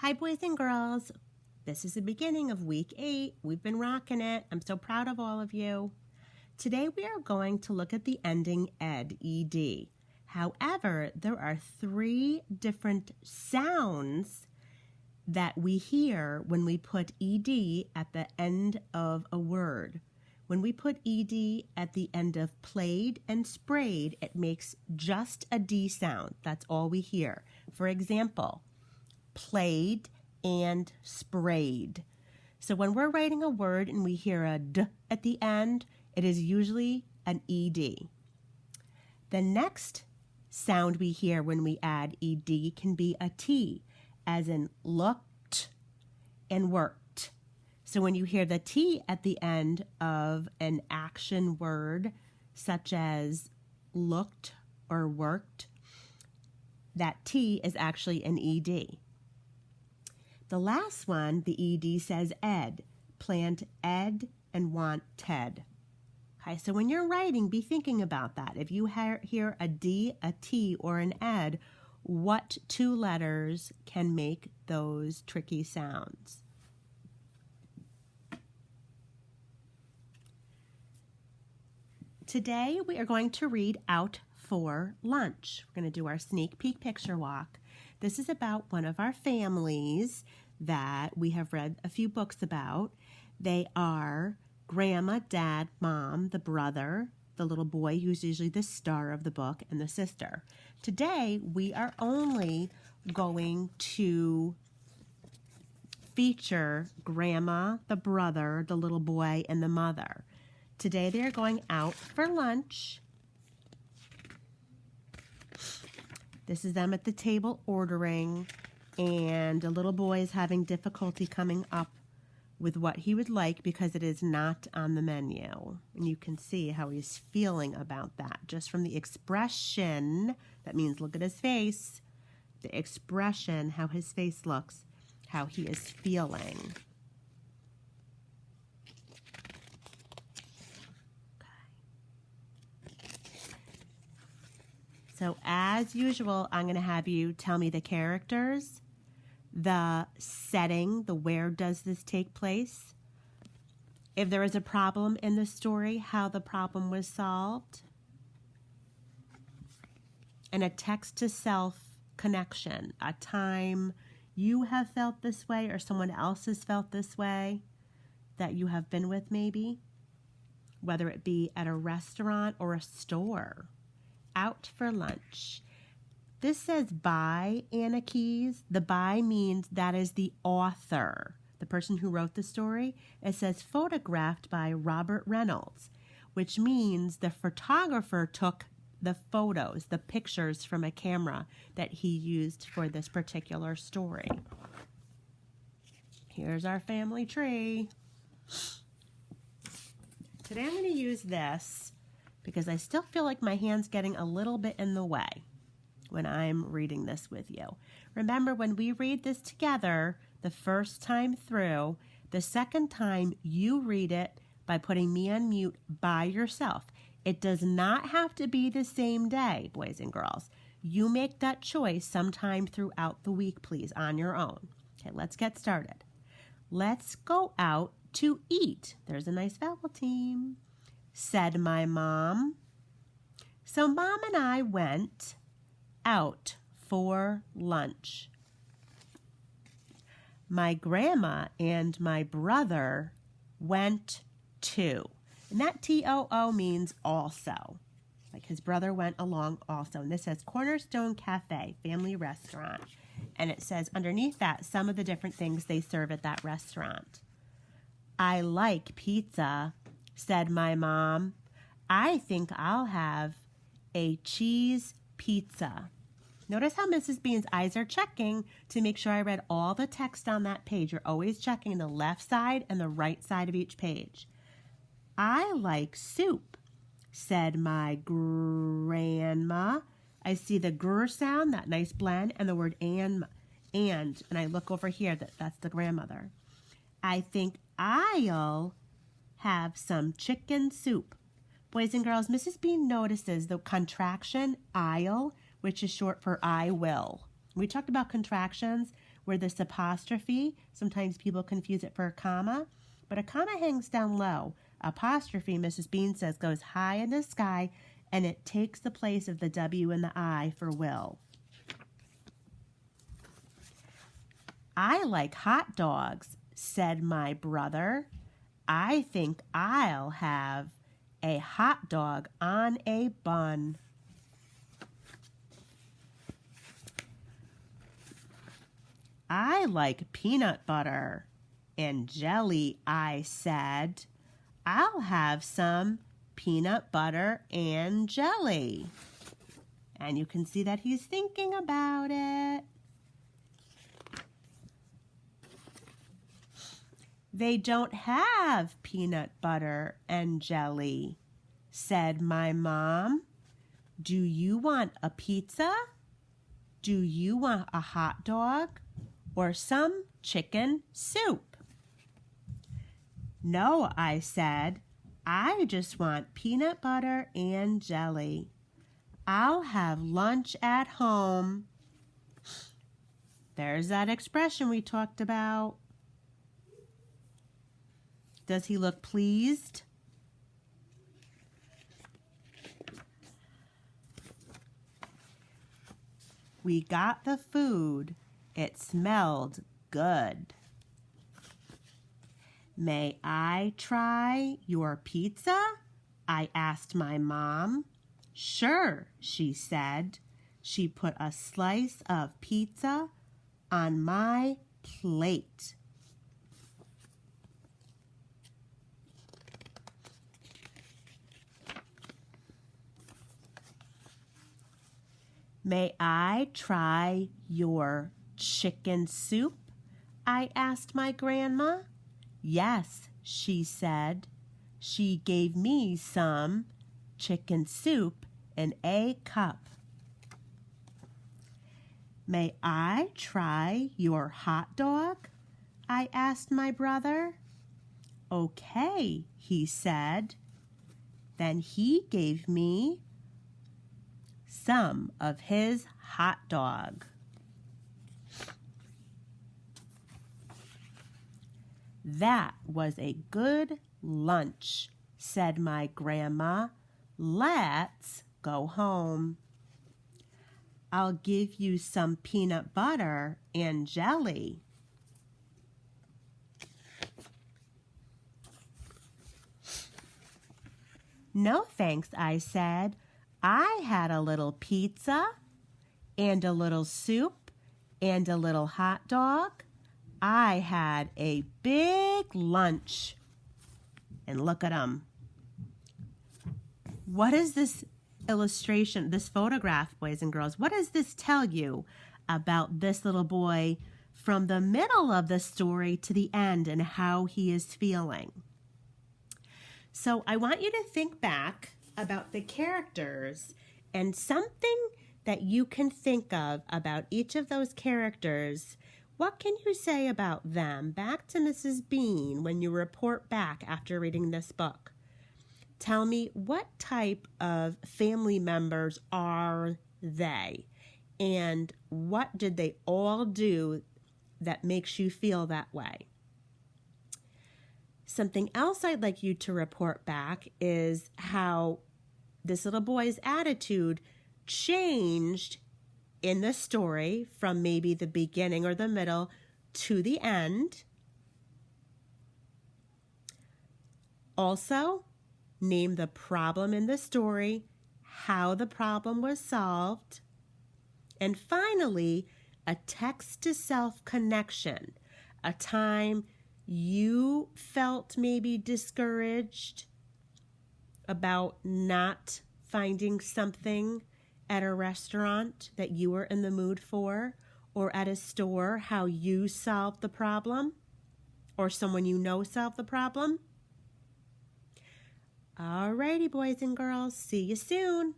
Hi, boys and girls. This is the beginning of week 8. We've been rocking it. I'm so proud of all of you. Today we are going to look at the ending ed, ed. However, there are 3 different sounds that we hear when we put ed at the end of a word. When we put ed at the end of played and sprayed, it makes just a D sound. That's all we hear. For example, played and sprayed. So when we're writing a word and we hear a D at the end, it is usually an ED. The next sound we hear when we add ED can be a T, as in looked and worked. So when you hear the T at the end of an action word, such as looked or worked, that T is actually an ED. The last one, the ED, says ed, plant ed and want ted. Okay, so when you're writing, be thinking about that. If you hear a D, a T, or an ed, what 2 letters can make those tricky sounds? Today we are going to read Out for Lunch. We're going to do our sneak peek picture walk. This is about one of our families that we have read a few books about. They are Grandma, Dad, Mom, the brother, the little boy who's usually the star of the book, and the sister. Today, we are only going to feature Grandma, the brother, the little boy, and the mother. Today, they are going out for lunch. This is them at the table ordering, and the little boy is having difficulty coming up with what he would like because it is not on the menu. And you can see how he's feeling about that just from the expression. That means look at his face. The expression, how his face looks, how he is feeling. So as usual, I'm going to have you tell me the characters, the setting, the where does this take place, if there is a problem in the story, how the problem was solved, and a text-to-self connection, a time you have felt this way or someone else has felt this way that you have been with maybe, whether it be at a restaurant or a store. Out for lunch. This says by Anna Keyes. The by means that is the author, the person who wrote the story. It says photographed by Robert Reynolds, which means the photographer took the photos, the pictures from a camera that he used for this particular story. Here's our family tree. Today I'm going to use this because I still feel like my hand's getting a little bit in the way when I'm reading this with you. Remember, when we read this together the first time through, the second time you read it by putting me on mute by yourself. It does not have to be the same day, boys and girls. You make that choice sometime throughout the week, please, on your own. Okay, let's get started. Let's go out to eat. There's a nice vowel team. Said my mom. So Mom and I went out for lunch. My grandma and my brother went too. And that TOO means also. Like his brother went along also. And this says Cornerstone Cafe, family restaurant. And it says underneath that some of the different things they serve at that restaurant. I like pizza, said my mom. I think I'll have a cheese pizza. Notice how Mrs. Bean's eyes are checking to make sure I read all the text on that page. You're always checking the left side and the right side of each page. I like soup, said my grandma. I see the grr sound, that nice blend, and the word and I look over here, that's the grandmother. I think I'll have some chicken soup. Boys and girls, Mrs. Bean notices the contraction I'll, which is short for I will. We talked about contractions. where this apostrophe, sometimes people confuse it for a comma, but a comma hangs down low. Apostrophe, Mrs. Bean says, goes high in the sky, and it takes the place of the W and the I for will. I like hot dogs, said my brother. I think I'll have a hot dog on a bun. I like peanut butter and jelly, I said. I'll have some peanut butter and jelly. And you can see that he's thinking about it. They don't have peanut butter and jelly, said my mom. Do you want a pizza? Do you want a hot dog or some chicken soup? No, I said. I just want peanut butter and jelly. I'll have lunch at home. There's that expression we talked about. Does he look pleased? We got the food. It smelled good. May I try your pizza? I asked my mom. Sure, she said. She put a slice of pizza on my plate. May I try your chicken soup? I asked my grandma. Yes, she said. She gave me some chicken soup in a cup. May I try your hot dog? I asked my brother. Okay, he said. Then he gave me some of his hot dog. That was a good lunch, said my grandma. Let's go home. I'll give you some peanut butter and jelly. No thanks, I said. I had a little pizza and a little soup and a little hot dog. I had a big lunch. And look at him. What is this illustration, this photograph, boys and girls? What does this tell you about this little boy from the middle of the story to the end and how he is feeling? So I want you to think back about the characters and something that you can think of about each of those characters. What can you say about them back to Mrs. Bean when you report back after reading this book? Tell me, what type of family members are they? And what did they all do that makes you feel that way? Something else I'd like you to report back is how this little boy's attitude changed in the story from maybe the beginning or the middle to the end. Also, name the problem in the story, how the problem was solved, and finally, a text-to-self connection, a time you felt maybe discouraged about not finding something at a restaurant that you were in the mood for, or at a store, how you solved the problem, or someone you know solved the problem. Alrighty, boys and girls, see you soon.